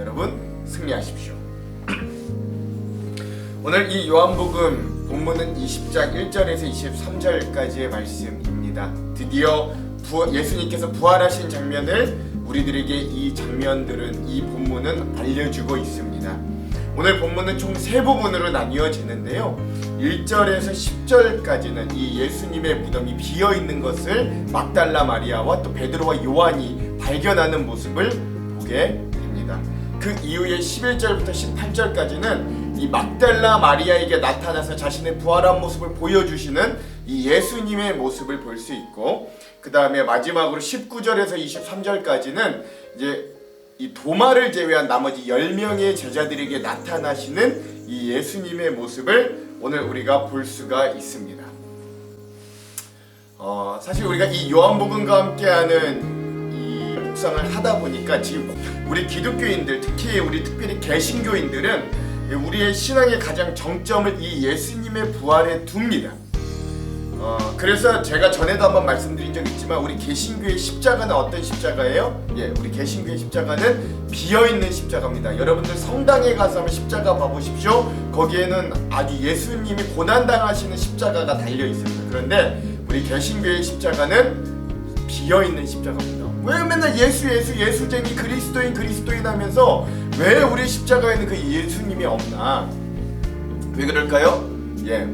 여러분 승리하십시오. 오늘 이 요한복음 본문은 20장 1절에서 23절까지의 말씀입니다. 드디어 예수님께서 부활하신 장면을 우리들에게 이 장면들은 이 본문은 알려주고 있습니다. 오늘 본문은 총 세 부분으로 나뉘어지는데요. 1절에서 10절까지는 이 예수님의 무덤이 비어있는 것을 막달라 마리아와 또 베드로와 요한이 발견하는 모습을 보게 됩니다. 그 이후에 11절부터 18절까지는 이 막달라 마리아에게 나타나서 자신의 부활한 모습을 보여주시는 이 예수님의 모습을 볼 수 있고, 그 다음에 마지막으로 19절에서 23절까지는 이제 이 도마를 제외한 나머지 10명의 제자들에게 나타나시는 이 예수님의 모습을 오늘 우리가 볼 수가 있습니다. 사실 우리가 이 요한복음과 함께하는 이 묵상을 하다 보니까 지금 우리 기독교인들, 특히 우리 특별히 개신교인들은 우리의 신앙의 가장 정점을 이 예수님의 부활에 둡니다. 그래서 제가 전에도 한번 말씀드린 적 있지만 우리 개신교의 십자가는 어떤 십자가예요? 우리 개신교의 십자가는 비어있는 십자가입니다. 여러분들 성당에 가서 한번 십자가 봐보십시오. 거기에는 아주 예수님이 고난당하시는 십자가가 달려있습니다. 그런데 우리 개신교의 십자가는 비어있는 십자가입니다. 왜 맨날 예수쟁이 그리스도인 하면서 왜 우리 십자가에는 그 예수님이 없나? 왜 그럴까요?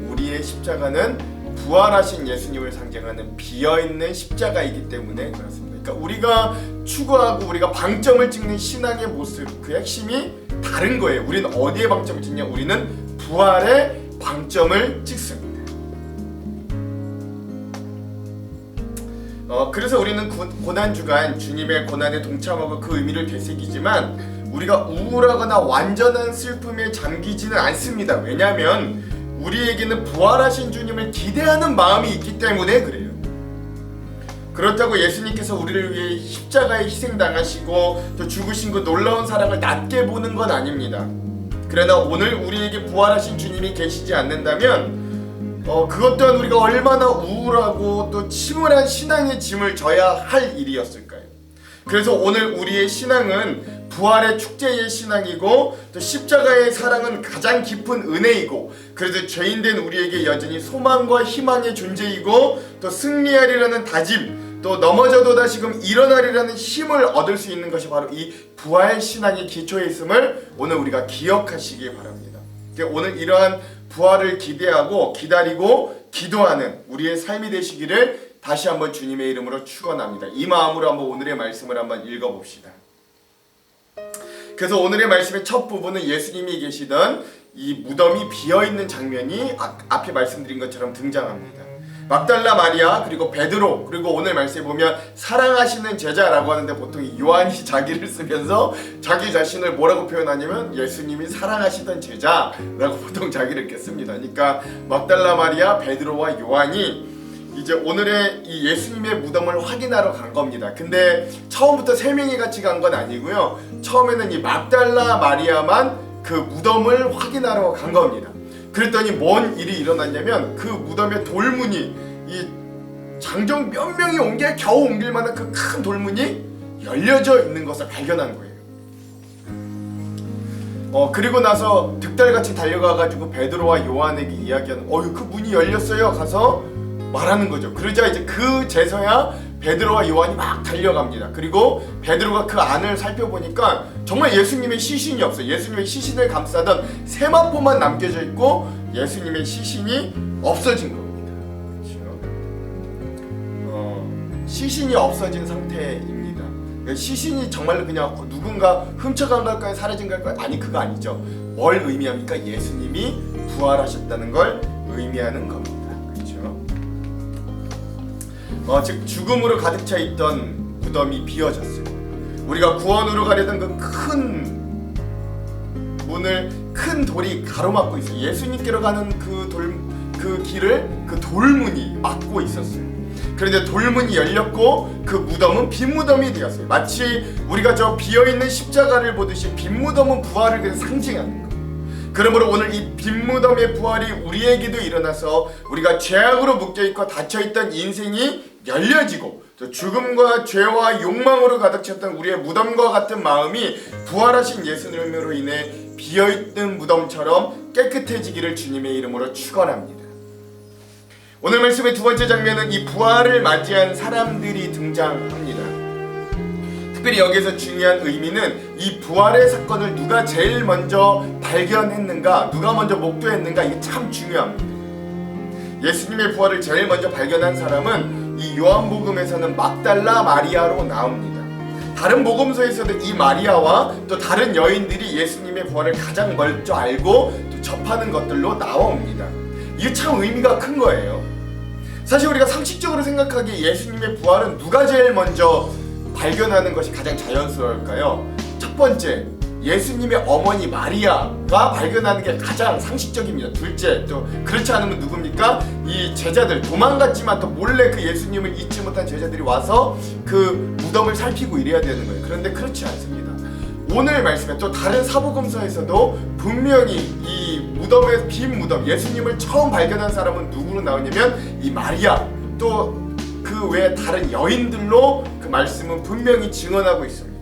우리의 십자가는 부활하신 예수님을 상징하는 비어있는 십자가이기 때문에 그렇습니다. 그러니까 우리가 추구하고 우리가 방점을 찍는 신앙의 모습, 그 핵심이 다른 거예요. 우리는 어디에 방점을 찍냐? 우리는 부활에 방점을 찍습니다. 그래서 우리는 고난주간 주님의 고난에 동참하고 그 의미를 되새기지만 우리가 우울하거나 완전한 슬픔에 잠기지는 않습니다. 왜냐하면 우리에게는 부활하신 주님을 기대하는 마음이 있기 때문에 그래요. 그렇다고 예수님께서 우리를 위해 십자가에 희생당하시고 또 죽으신 그 놀라운 사랑을 낮게 보는 건 아닙니다. 그러나 오늘 우리에게 부활하신 주님이 계시지 않는다면 그것 또한 우리가 얼마나 우울하고 또 침울한 신앙의 짐을 져야 할 일이었을까요? 그래서 오늘 우리의 신앙은 부활의 축제의 신앙이고 또 십자가의 사랑은 가장 깊은 은혜이고, 그래서 죄인된 우리에게 여전히 소망과 희망의 존재이고 또 승리하리라는 다짐, 또 넘어져도 다시금 일어나리라는 힘을 얻을 수 있는 것이 바로 이 부활 신앙의 기초에 있음을 오늘 우리가 기억하시기 바랍니다. 오늘 이러한 부활을 기대하고 기다리고 기도하는 우리의 삶이 되시기를 다시 한번 주님의 이름으로 축원합니다. 이 마음으로 한번 오늘의 말씀을 한번 읽어봅시다. 그래서 오늘의 말씀의 첫 부분은 예수님이 계시던 이 무덤이 비어있는 장면이 앞에 말씀드린 것처럼 등장합니다. 막달라 마리아, 그리고 베드로, 그리고 오늘 말씀에 보면 사랑하시는 제자라고 하는데 보통 요한이 자기를 쓰면서 자기 자신을 뭐라고 표현하냐면 예수님이 사랑하시던 제자라고 보통 자기를 이렇게 씁니다. 그러니까 막달라 마리아, 베드로와 요한이 이제 오늘의 이 예수님의 무덤을 확인하러 간 겁니다. 근데 처음부터 세 명이 같이 간 건 아니고요. 처음에는 이 막달라 마리아만 그 무덤을 확인하러 간 겁니다. 그랬더니 뭔 일이 일어났냐면 그 무덤의 돌문이 이 장정 몇 명이 겨우 옮길 만한 그 큰 돌문이 열려져 있는 것을 발견한 거예요. 그리고 나서 득달같이 달려가가지고 베드로와 요한에게 이야기하는 그 문이 열렸어요 가서 말하는 거죠. 그러자 이제 그제서야 베드로와 요한이 막 달려갑니다. 그리고 베드로가 그 안을 살펴보니까 정말 예수님의 시신이 없어요. 예수님의 시신을 감싸던 세마포만 남겨져 있고 예수님의 시신이 없어진 겁니다. 그렇죠? 시신이 없어진 상태입니다. 시신이 정말로 그냥 누군가 훔쳐간 걸까요? 사라진 걸까요? 아니, 그거 아니죠. 뭘 의미합니까? 예수님이 부활하셨다는 걸 의미하는 겁니다. 즉 죽음으로 가득 차 있던 무덤이 비어졌어요. 우리가 구원으로 가려던 그 큰 문을 큰 돌이 가로막고 있어요. 예수님께로 가는 그 길을 그 돌문이 막고 있었어요. 그런데 돌문이 열렸고 그 무덤은 빈 무덤이 되었어요. 마치 우리가 저 비어있는 십자가를 보듯이 빈 무덤은 부활을 상징하는 거예요. 그러므로 오늘 이 빈 무덤의 부활이 우리에게도 일어나서 우리가 죄악으로 묶여있고 닫혀있던 인생이 열려지고 또 죽음과 죄와 욕망으로 가득 찼던 우리의 무덤과 같은 마음이 부활하신 예수님으로 인해 비어있는 무덤처럼 깨끗해지기를 주님의 이름으로 축원합니다. 오늘 말씀의 두 번째 장면은 이 부활을 맞이한 사람들이 등장합니다. 특별히 여기서 중요한 의미는 이 부활의 사건을 누가 제일 먼저 발견했는가, 누가 먼저 목도했는가, 이게 참 중요합니다. 예수님의 부활을 제일 먼저 발견한 사람은 이 요한복음에서는 막달라 마리아로 나옵니다. 다른 복음서에서도 이 마리아와 또 다른 여인들이 예수님의 부활을 가장 먼저 알고 또 접하는 것들로 나옵니다. 이게 참 의미가 큰 거예요. 사실 우리가 상식적으로 생각하기에 예수님의 부활은 누가 제일 먼저 발견하는 것이 가장 자연스러울까요? 첫 번째, 예수님의 어머니 마리아가 발견하는 게 가장 상식적입니다. 둘째, 또 그렇지 않으면 누굽니까? 이 제자들, 도망갔지만 또 몰래 그 예수님을 잊지 못한 제자들이 와서 그 무덤을 살피고 이래야 되는 거예요. 그런데 그렇지 않습니다. 오늘 말씀에 또 다른 사복음서에서도 분명히 이 무덤에, 빈 무덤, 예수님을 처음 발견한 사람은 누구로 나오냐면 이 마리아, 또 그 외에 다른 여인들로 그 말씀은 분명히 증언하고 있습니다.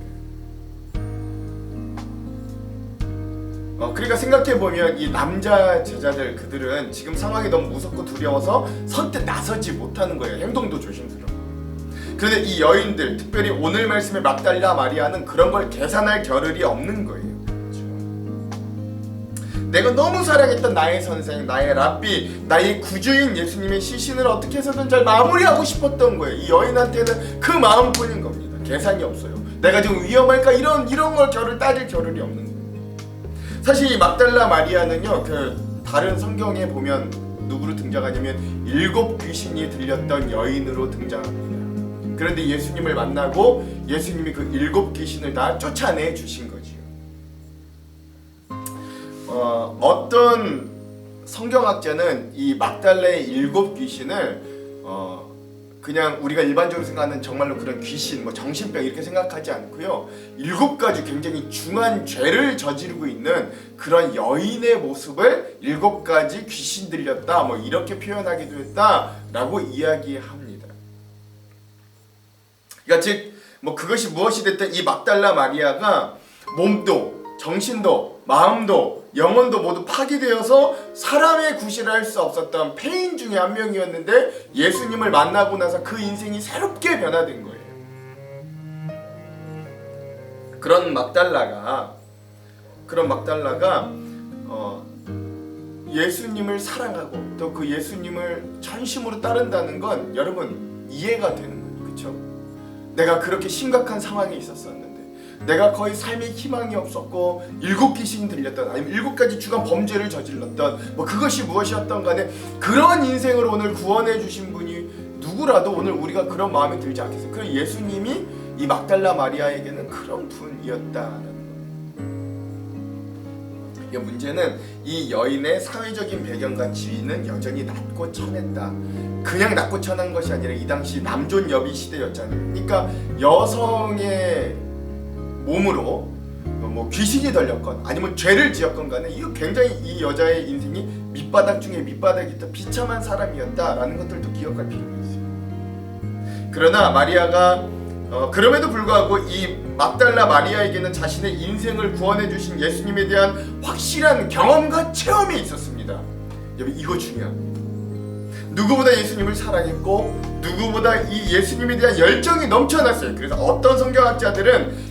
그러니까 생각해보면 이 남자 제자들, 그들은 지금 상황이 너무 무섭고 두려워서 선뜻 나서지 못하는 거예요. 행동도 조심스러워. 그런데 이 여인들, 특별히 오늘 말씀의 막달라 마리아는 그런 걸 계산할 겨를이 없는 거예요. 내가 너무 사랑했던 나의 선생, 나의 랍비, 나의 구주인 예수님의 시신을 어떻게 해서든 잘 마무리하고 싶었던 거예요. 이 여인한테는 그 마음뿐인 겁니다. 계산이 없어요. 내가 지금 위험할까, 이런 걸 따질 겨를이 없는 거예요. 사실 이 막달라 마리아는요, 그 다른 성경에 보면 누구로 등장하냐면 7 귀신이 들렸던 여인으로 등장합니다. 그런데 예수님을 만나고 예수님이 그 7 귀신을 다 쫓아내 주신 거지요. 어떤 성경학자는 이 막달라의 7 귀신을 그냥 우리가 일반적으로 생각하는 정말로 그런 귀신, 뭐 정신병 이렇게 생각하지 않고요, 7가지 굉장히 중한 죄를 저지르고 있는 그런 여인의 모습을 7가지 귀신 들렸다, 뭐 이렇게 표현하기도 했다라고 이야기합니다. 그러니까 즉 뭐 그것이 무엇이 됐든 이 막달라 마리아가 몸도 정신도 마음도 영혼도 모두 파괴되어서 사람의 구실을 할 수 없었던 폐인 중에 한 명이었는데 예수님을 만나고 나서 그 인생이 새롭게 변화된 거예요. 그런 막달라가 예수님을 사랑하고 또 그 예수님을 전심으로 따른다는 건 여러분 이해가 되는 거예요. 그렇죠? 내가 그렇게 심각한 상황에 있었었는데, 내가 거의 삶에 희망이 없었고 7 귀신이 들렸던, 아니면 7가지 주간 범죄를 저질렀던, 뭐 그것이 무엇이었던 간에 그런 인생을 오늘 구원해 주신 분이 누구라도 오늘 우리가 그런 마음이 들지 않겠어요? 그 예수님이 이 막달라 마리아에게는 그런 분이었다는 거예요. 문제는 이 여인의 사회적인 배경과 지위는 여전히 낮고 천했다. 그냥 낮고 천한 것이 아니라 이 당시 남존 여비 시대였잖아요. 그러니까 여성의 몸으로 뭐 귀신이 들렸건 아니면 죄를 지었건 간에 이거 굉장히 이 여자의 인생이 밑바닥 중에 밑바닥이었다, 비참한 사람이었다라는 것들도 기억할 필요가 있어요. 그러나 마리아가 그럼에도 불구하고 이 막달라 마리아에게는 자신의 인생을 구원해 주신 예수님에 대한 확실한 경험과 체험이 있었습니다. 여러분 이거 중요합니다. 누구보다 예수님을 사랑했고 누구보다 이 예수님에 대한 열정이 넘쳐났어요. 그래서 어떤 성경학자들은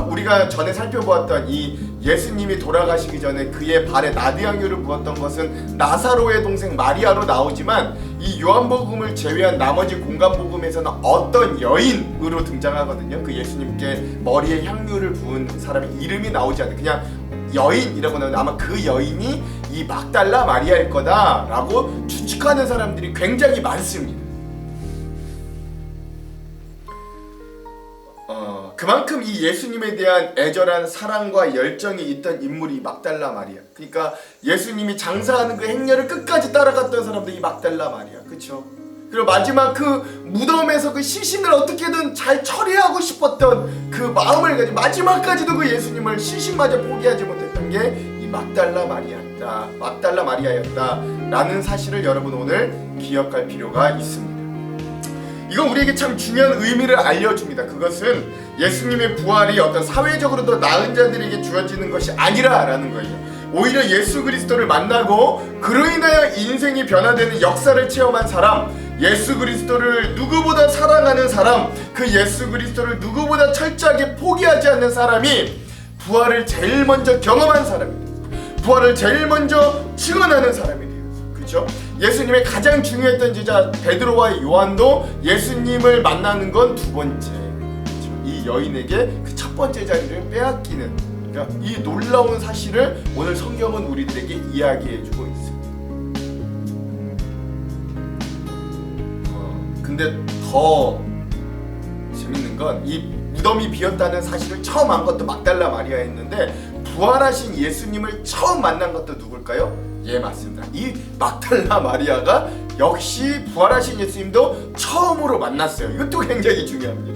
우리가 전에 살펴보았던 이 예수님이 돌아가시기 전에 그의 발에 나드향유를 부었던 것은 나사로의 동생 마리아로 나오지만 이 요한복음을 제외한 나머지 공간복음에서는 어떤 여인으로 등장하거든요. 그 예수님께 머리에 향유를 부은 사람의 이름이 나오지 않아요. 그냥 여인이라고 나오는데 아마 그 여인이 이 막달라 마리아일 거다라고 추측하는 사람들이 굉장히 많습니다. 그만큼 이 예수님에 대한 애절한 사랑과 열정이 있던 인물이 막달라 마리아. 그러니까 예수님이 장사하는 그 행렬을 끝까지 따라갔던 사람들이 막달라 마리아. 그렇죠? 그리고 마지막 그 무덤에서 그 시신을 어떻게든 잘 처리하고 싶었던 그 마음을 가지고 마지막까지도 그 예수님을 시신마저 포기하지 못했던 게 이 막달라 마리아였다라는 사실을 여러분 오늘 기억할 필요가 있습니다. 이건 우리에게 참 중요한 의미를 알려줍니다. 그것은 예수님의 부활이 어떤 사회적으로도 나은 자들에게 주어지는 것이 아니라라는 거예요. 오히려 예수 그리스도를 만나고 그로 인하여 인생이 변화되는 역사를 체험한 사람, 예수 그리스도를 누구보다 사랑하는 사람, 그 예수 그리스도를 누구보다 철저하게 포기하지 않는 사람이 부활을 제일 먼저 경험한 사람입니다. 부활을 제일 먼저 증언하는 사람이에요. 그렇죠? 예수님의 가장 중요했던 제자 베드로와 요한도 예수님을 만나는 건 두 번째. 그렇죠? 이 여인에게 그 첫 번째 자리를 빼앗기는, 그러니까 이 놀라운 사실을 오늘 성경은 우리들에게 이야기해주고 있습니다. 근데 더 재밌는 건 이 무덤이 비었다는 사실을 처음 안 것도 막달라 마리아였는데 부활하신 예수님을 처음 만난 것도 누굴까요? 예, 맞습니다. 이 막달라 마리아가 역시 부활하신 예수님도 처음으로 만났어요. 이것도 굉장히 중요합니다.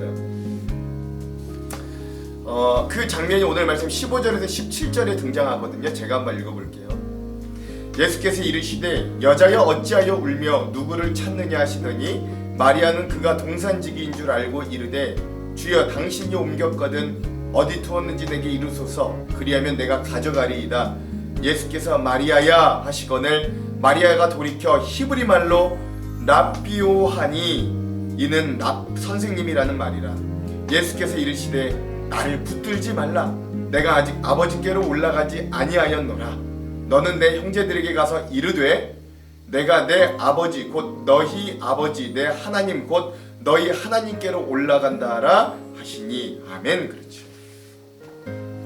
그 장면이 오늘 말씀 15절에서 17절에 등장하거든요. 제가 한번 읽어볼게요. 예수께서 이르시되 여자여 어찌하여 울며 누구를 찾느냐 하시더니 마리아는 그가 동산지기인 줄 알고 이르되 주여 당신이 옮겼거든 어디 두었는지 내게 이르소서 그리하면 내가 가져가리이다. 예수께서 마리아야 하시거늘 마리아가 돌이켜 히브리 말로 랍비오 하니 이는 선생님이라는 말이라. 예수께서 이르시되 나를 붙들지 말라. 내가 아직 아버지께로 올라가지 아니하였노라. 너는 내 형제들에게 가서 이르되 내가 내 아버지 곧 너희 아버지 내 하나님 곧 너희 하나님께로 올라간다라 하시니. 아멘. 그렇죠.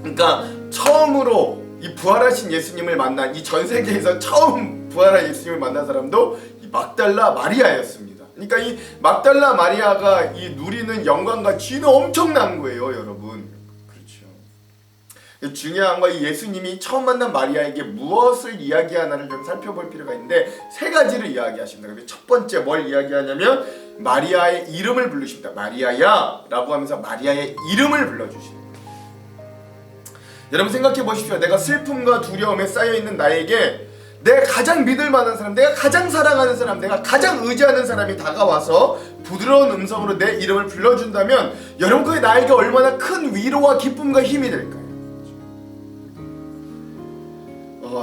그러니까 처음으로 이 부활하신 예수님을 만난, 이 전 세계에서 처음 부활한 예수님을 만난 사람도 이 막달라 마리아였습니다. 그러니까 이 막달라 마리아가 이 누리는 영광과 지위는 엄청난 거예요, 여러분. 그렇죠. 중요한 건 이 예수님이 처음 만난 마리아에게 무엇을 이야기하나를 좀 살펴볼 필요가 있는데 세 가지를 이야기하십니다. 첫 번째 뭘 이야기하냐면 마리아의 이름을 부르십니다. 마리아야 라고 하면서 마리아의 이름을 불러주십니다. 여러분 생각해 보십시오. 내가 슬픔과 두려움에 쌓여있는 나에게 내가 가장 믿을 만한 사람, 내가 가장 사랑하는 사람, 내가 가장 의지하는 사람이 다가와서 부드러운 음성으로 내 이름을 불러준다면 여러분 그게 나에게 얼마나 큰 위로와 기쁨과 힘이 될까요?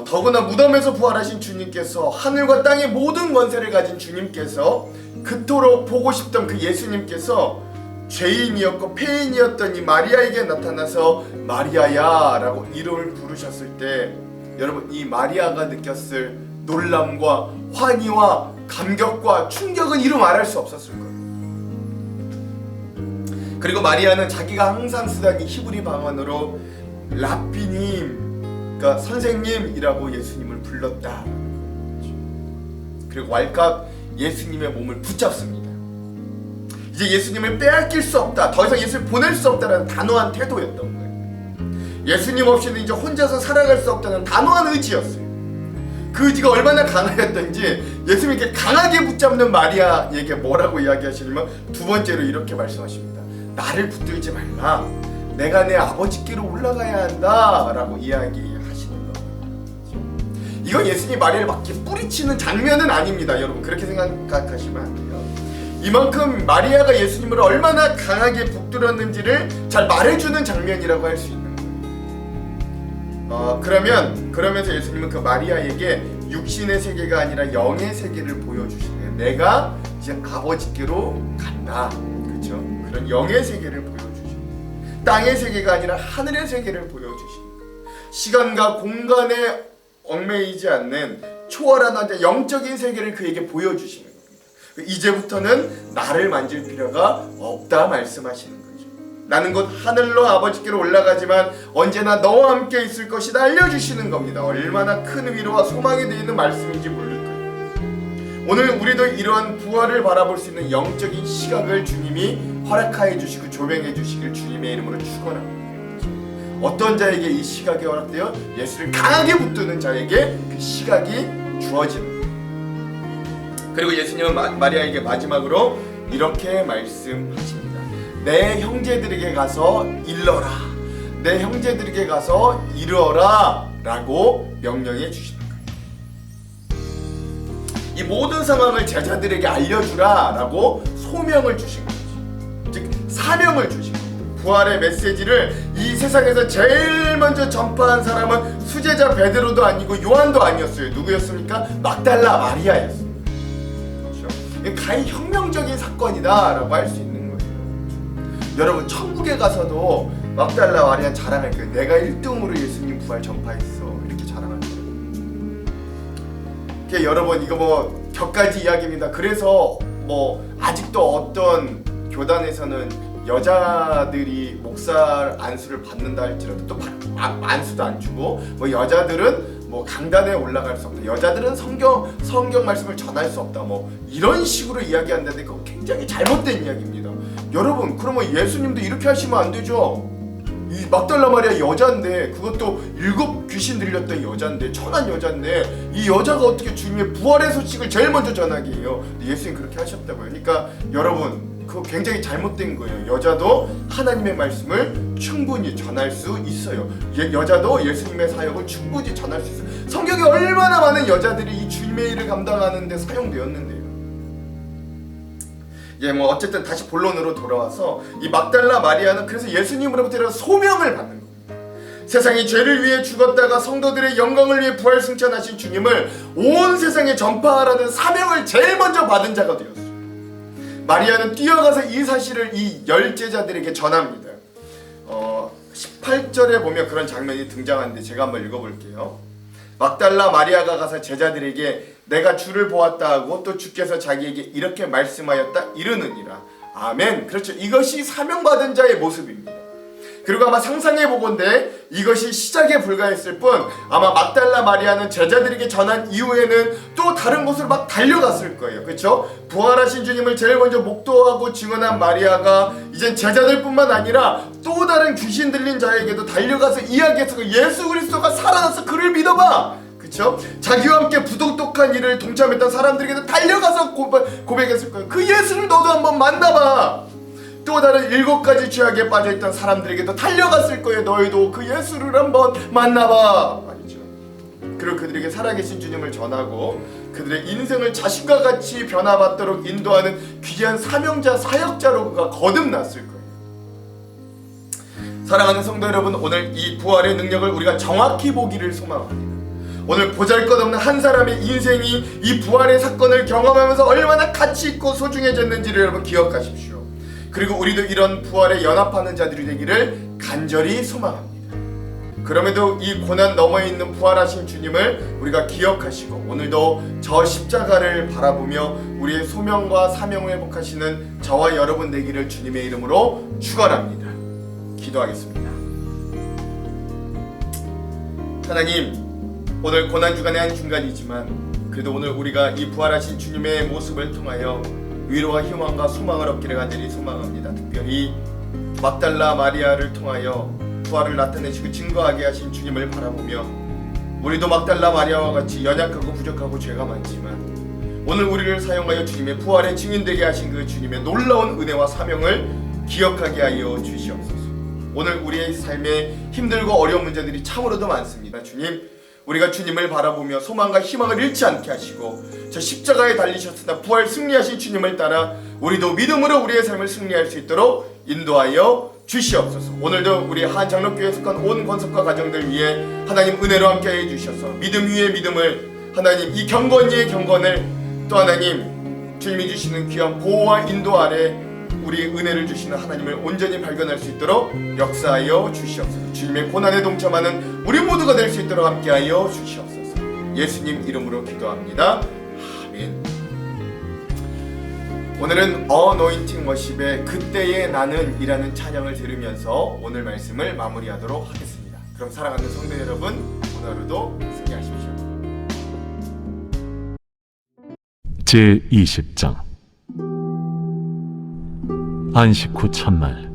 더구나 무덤에서 부활하신 주님께서 하늘과 땅의 모든 권세를 가진 주님께서 그토록 보고 싶던 그 예수님께서 죄인이었고 폐인이었던 이 마리아에게 나타나서 마리아야 라고 이름을 부르셨을 때 여러분 이 마리아가 느꼈을 놀람과 환희와 감격과 충격은 이루 말할 수 없었을 거예요. 그리고 마리아는 자기가 항상 쓰던 이 히브리 방언으로 랍비님, 그러니까 선생님이라고 예수님을 불렀다. 그리고 왈칵 예수님의 몸을 붙잡습니다. 이제 예수님을 빼앗길 수 없다, 더 이상 예수를 보낼 수 없다라는 단호한 태도였던 거예요. 예수님 없이는 이제 혼자서 살아갈 수 없다는 단호한 의지였어요. 그 의지가 얼마나 강하였던지 예수님께 강하게 붙잡는 마리아에게 뭐라고 이야기하시냐면 두 번째로 이렇게 말씀하십니다. 나를 붙들지 말라. 내가 내 아버지께로 올라가야 한다 라고 이야기하시는 거예요. 이건 예수님이 마리아를 막 뿌리치는 장면은 아닙니다. 여러분 그렇게 생각하시면 안 돼요. 이만큼 마리아가 예수님을 얼마나 강하게 붙들었는지를 잘 말해주는 장면이라고 할 수 있는 거예요. 그러면서 예수님은 그 마리아에게 육신의 세계가 아니라 영의 세계를 보여주시네요. 내가 이제 아버지께로 간다. 그렇죠? 그런 영의 세계를 보여주시네요. 땅의 세계가 아니라 하늘의 세계를 보여주시는 거예요. 시간과 공간에 얽매이지 않는 초월한 영적인 세계를 그에게 보여주시는 거예요. 이제부터는 나를 만질 필요가 없다 말씀하시는 거죠. 나는 곧 하늘로 아버지께로 올라가지만 언제나 너와 함께 있을 것이다 알려주시는 겁니다. 얼마나 큰 위로와 소망이 되어 있는 말씀인지 모를 거예요. 오늘 우리도 이러한 부활을 바라볼 수 있는 영적인 시각을 주님이 허락하여 주시고 조명해 주시길 주님의 이름으로 축원합니다. 어떤 자에게 이 시각이 허락되어 예수를 강하게 붙드는 자에게 그 시각이 주어지는 거예요. 그리고 예수님은 마리아에게 마지막으로 이렇게 말씀하십니다. 내 형제들에게 가서 일러라. 내 형제들에게 가서 이르어라 라고 명령해 주시는 거예요. 이 모든 상황을 제자들에게 알려주라 라고 소명을 주신 거지. 즉 사명을 주신 거예요. 부활의 메시지를 이 세상에서 제일 먼저 전파한 사람은 수제자 베드로도 아니고 요한도 아니었어요. 누구였습니까? 막달라 마리아였습니다. 그렇죠? 가히 혁명적인 사건이다라고 할 수 있는 거예요. 여러분 천국에 가서도 막달라 마리아 자랑할 거예요. 내가 1등으로 예수님 부활 전파했어. 이렇게 자랑할 거예요. 여러분 이거 뭐 격가지 이야기입니다. 그래서 뭐 아직도 어떤 교단에서는 여자들이 목사 안수를 받는다 할지라도 또 안수도 안 주고 뭐 여자들은 뭐 강단에 올라갈 수 없다. 여자들은 성경 말씀을 전할 수 없다. 뭐 이런 식으로 이야기한다는데 그거 굉장히 잘못된 이야기입니다. 여러분 그러면 예수님도 이렇게 하시면 안 되죠. 이 막달라 마리아 여자인데 그것도 7 귀신 들렸던 여자인데 천한 여자인데 이 여자가 어떻게 주님의 부활의 소식을 제일 먼저 전하게 해요. 예수님 그렇게 하셨다고요. 그러니까 여러분 그거 굉장히 잘못된 거예요. 여자도 하나님의 말씀을 충분히 전할 수 있어요. 여자도 예수님의 사역을 충분히 전할 수 있어요. 성경에 얼마나 많은 여자들이 이 주님의 일을 감당하는 데 사용되었는데요. 뭐 어쨌든 다시 본론으로 돌아와서 이 막달라 마리아는 그래서 예수님으로부터 이런 소명을 받는 겁니다. 세상이 죄를 위해 죽었다가 성도들의 영광을 위해 부활 승천하신 주님을 온 세상에 전파하라는 사명을 제일 먼저 받은 자가 되었어요. 마리아는 뛰어가서 이 사실을 이 10제자들에게 전합니다. 18절에 보면 그런 장면이 등장하는데 제가 한번 읽어볼게요. 막달라 마리아가 가서 제자들에게 내가 주를 보았다 하고 또 주께서 자기에게 이렇게 말씀하였다 이르느니라. 아멘. 그렇죠. 이것이 사명받은 자의 모습입니다. 그리고 아마 상상해보건대 이것이 시작에 불과했을 뿐 아마 막달라 마리아는 제자들에게 전한 이후에는 또 다른 곳으로 막 달려갔을 거예요. 그렇죠? 부활하신 주님을 제일 먼저 목도하고 증언한 마리아가 이젠 제자들뿐만 아니라 또 다른 귀신 들린 자에게도 달려가서 이야기해서 예수 그리스도가 살아나서 그를 믿어봐. 그렇죠? 자기와 함께 부독독한 일을 동참했던 사람들에게도 달려가서 고백했을 거예요. 그 예수를 너도 한번 만나봐. 또 다른 7가지 죄악에 빠져있던 사람들에게도 달려갔을 거예요. 너희도 그 예수를 한번 만나봐. 아니죠. 그리고 그들에게 살아계신 주님을 전하고 그들의 인생을 자신과 같이 변화받도록 인도하는 귀한 사명자, 사역자로 그가 거듭났을 거예요. 사랑하는 성도 여러분, 오늘 이 부활의 능력을 우리가 정확히 보기를 소망합니다. 오늘 보잘것없는 한 사람의 인생이 이 부활의 사건을 경험하면서 얼마나 가치있고 소중해졌는지를 여러분 기억하십시오. 그리고 우리도 이런 부활에 연합하는 자들이 되기를 간절히 소망합니다. 그럼에도 이 고난 너머에 있는 부활하신 주님을 우리가 기억하시고 오늘도 저 십자가를 바라보며 우리의 소명과 사명을 회복하시는 저와 여러분 되기를 주님의 이름으로 축원합니다. 기도하겠습니다. 하나님, 오늘 고난주간의 한 중간이지만 그래도 오늘 우리가 이 부활하신 주님의 모습을 통하여 위로와 희망과 소망을 얻기를 간절히 소망합니다. 특별히 막달라 마리아를 통하여 부활을 나타내시고 증거하게 하신 주님을 바라보며 우리도 막달라 마리아와 같이 연약하고 부족하고 죄가 많지만 오늘 우리를 사용하여 주님의 부활의 증인되게 하신 그 주님의 놀라운 은혜와 사명을 기억하게 하여 주시옵소서. 오늘 우리의 삶에 힘들고 어려운 문제들이 참으로도 많습니다. 주님, 우리가 주님을 바라보며 소망과 희망을 잃지 않게 하시고 저 십자가에 달리셨으나 부활 승리하신 주님을 따라 우리도 믿음으로 우리의 삶을 승리할 수 있도록 인도하여 주시옵소서. 오늘도 우리 한장로교회에 속한 온 권속과 가정들 위해 하나님 은혜로 함께해 주셔서 믿음 위에 믿음을, 하나님 이 경건 위에 경건을, 또 하나님 주님이 주시는 귀한 보호와 인도 아래 우리 은혜를 주시는 하나님을 온전히 발견할 수 있도록 역사하여 주시옵소서. 주님의 고난에 동참하는 우리 모두가 될 수 있도록 함께하여 주시옵소서. 예수님 이름으로 기도합니다. 아멘. 오늘은 어노인팅 워십의 그때의 나는 이라는 찬양을 들으면서 오늘 말씀을 마무리하도록 하겠습니다. 그럼 사랑하는 성도 여러분, 오늘 하루도 승리하십시오. 제20장 안식 후 첫날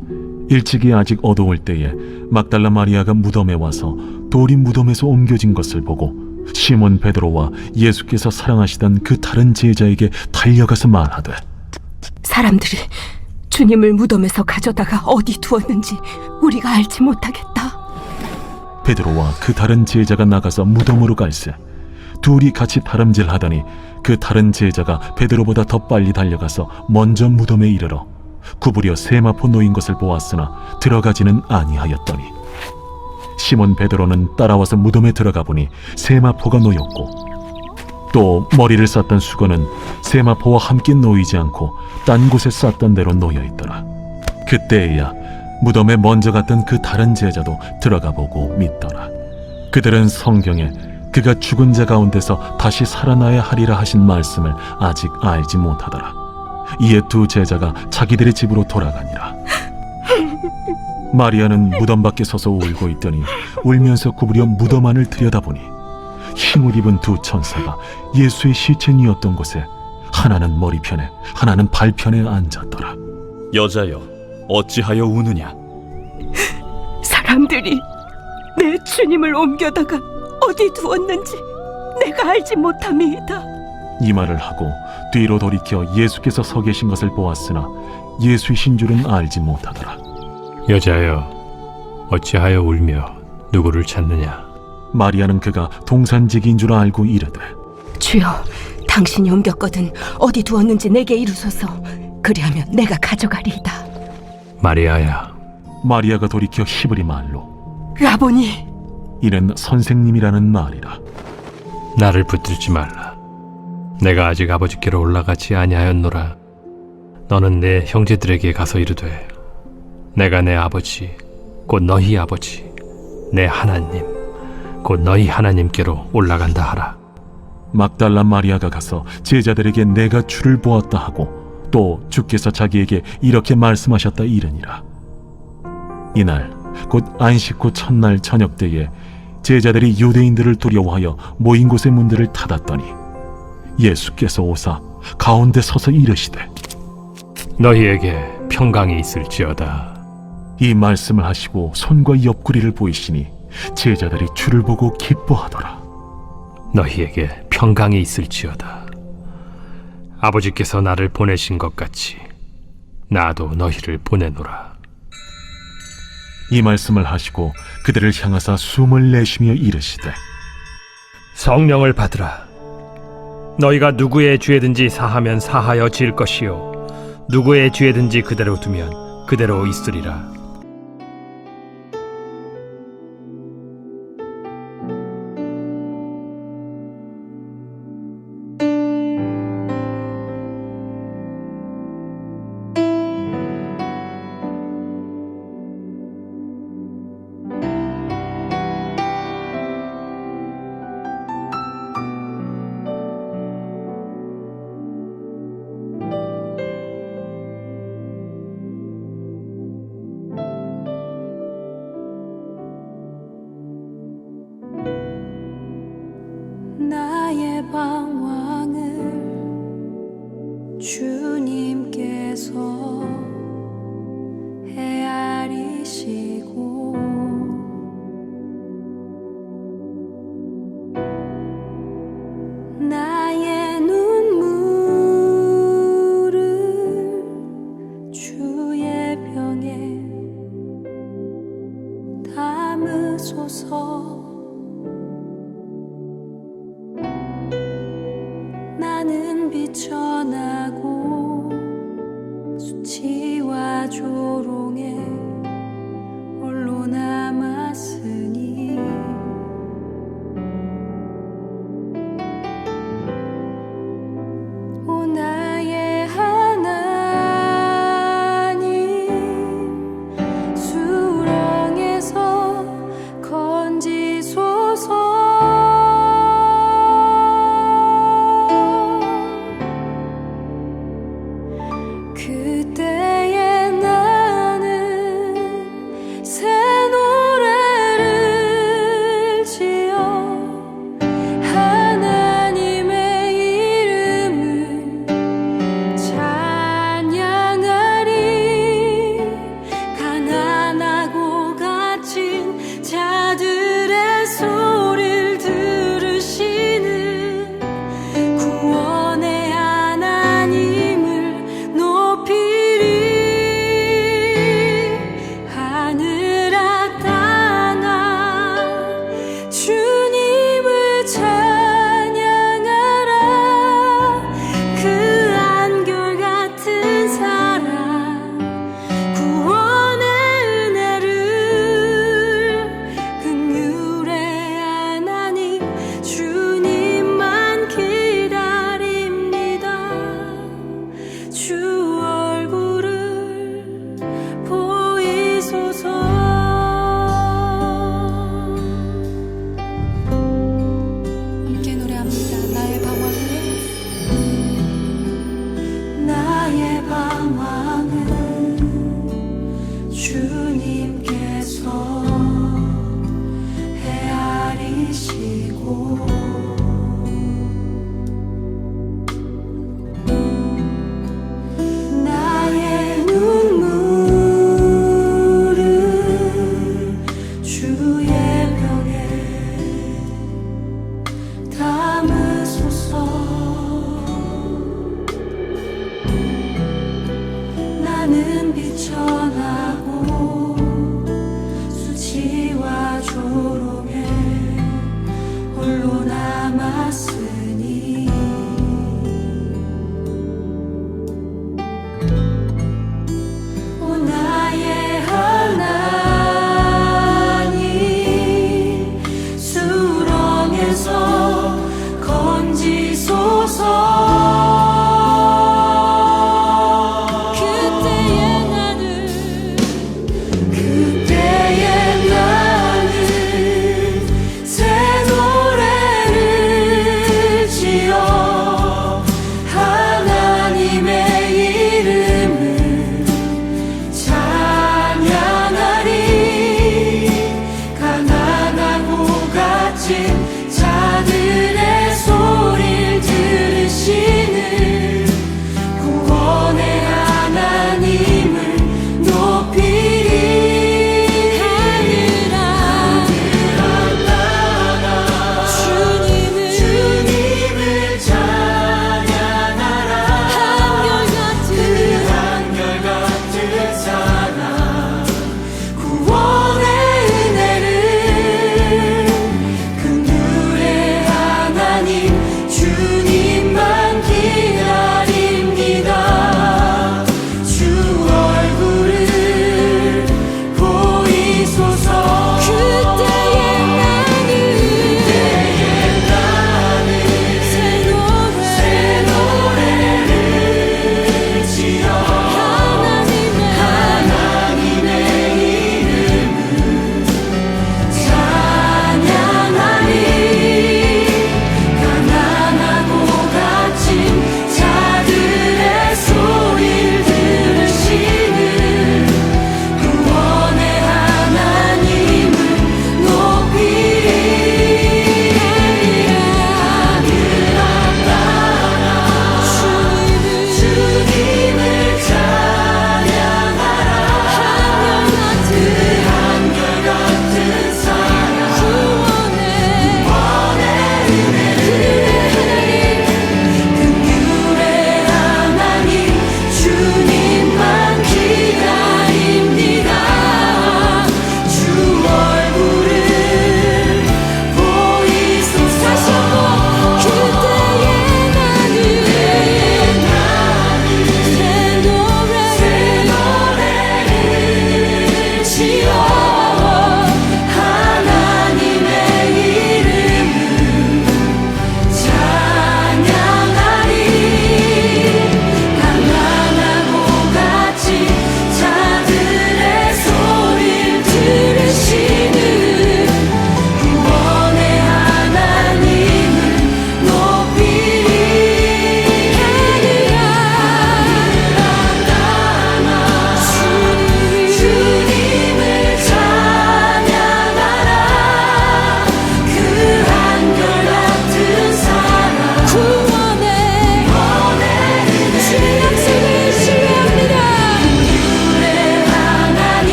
일찍이 아직 어두울 때에 막달라 마리아가 무덤에 와서 돌이 무덤에서 옮겨진 것을 보고 시몬 베드로와 예수께서 사랑하시던 그 다른 제자에게 달려가서 말하되 사람들이 주님을 무덤에서 가져다가 어디 두었는지 우리가 알지 못하겠다. 베드로와 그 다른 제자가 나가서 무덤으로 갈새 둘이 같이 다름질하더니 그 다른 제자가 베드로보다 더 빨리 달려가서 먼저 무덤에 이르러 구부려 세마포 놓인 것을 보았으나 들어가지는 아니하였더니 시몬 베드로는 따라와서 무덤에 들어가 보니 세마포가 놓였고 또 머리를 쌌던 수건은 세마포와 함께 놓이지 않고 딴 곳에 쌌던 대로 놓여 있더라. 그때에야 무덤에 먼저 갔던 그 다른 제자도 들어가 보고 믿더라. 그들은 성경에 그가 죽은 자 가운데서 다시 살아나야 하리라 하신 말씀을 아직 알지 못하더라. 이에 두 제자가 자기들의 집으로 돌아가니라. 마리아는 무덤 밖에 서서 울고 있더니 울면서 구부려 무덤 안을 들여다보니 흰옷 입은 두 천사가 예수의 시체니었던 곳에 하나는 머리편에 하나는 발편에 앉았더라. 여자여, 어찌하여 우느냐? 사람들이 내 주님을 옮겨다가 어디 두었는지 내가 알지 못함이이다. 이 말을 하고 뒤로 돌이켜 예수께서 서 계신 것을 보았으나 예수이신 줄은 알지 못하더라. 여자여, 어찌하여 울며 누구를 찾느냐? 마리아는 그가 동산지기인 줄 알고 이르되 주여, 당신이 옮겼거든 어디 두었는지 내게 이루소서. 그리하면 내가 가져가리이다. 마리아야. 마리아가 돌이켜 히브리 말로 라보니, 이는 선생님이라는 말이라. 나를 붙들지 말라. 내가 아직 아버지께로 올라가지 아니하였노라. 너는 내 형제들에게 가서 이르되 내가 내 아버지 곧 너희 아버지 내 하나님 곧 너희 하나님께로 올라간다 하라. 막달라 마리아가 가서 제자들에게 내가 주를 보았다 하고 또 주께서 자기에게 이렇게 말씀하셨다 이르니라. 이날 곧 안식 후 첫날 저녁 때에 제자들이 유대인들을 두려워하여 모인 곳의 문들을 닫았더니 예수께서 오사 가운데 서서 이르시되 너희에게 평강이 있을지어다. 이 말씀을 하시고 손과 옆구리를 보이시니 제자들이 주를 보고 기뻐하더라. 너희에게 평강이 있을지어다. 아버지께서 나를 보내신 것 같이 나도 너희를 보내노라. 이 말씀을 하시고 그들을 향하사 숨을 내쉬며 이르시되 성령을 받으라. 너희가 누구의 죄든지 사하면 사하여 질 것이요 누구의 죄든지 그대로 두면 그대로 있으리라. 나의 방황을 주님께서 헤아리시고 나의 눈물을 주의 병에 담으소서. 나는 비천하고 수치와 조롱에 홀로 남았으니 오 나의 하나님 수렁에서 건지소서.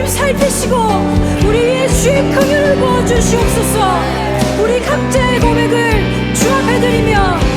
살피시고 우리 위에 주의 긍휼을 부어주시옵소서. 우리 각자의 고백을 주 앞에 드리며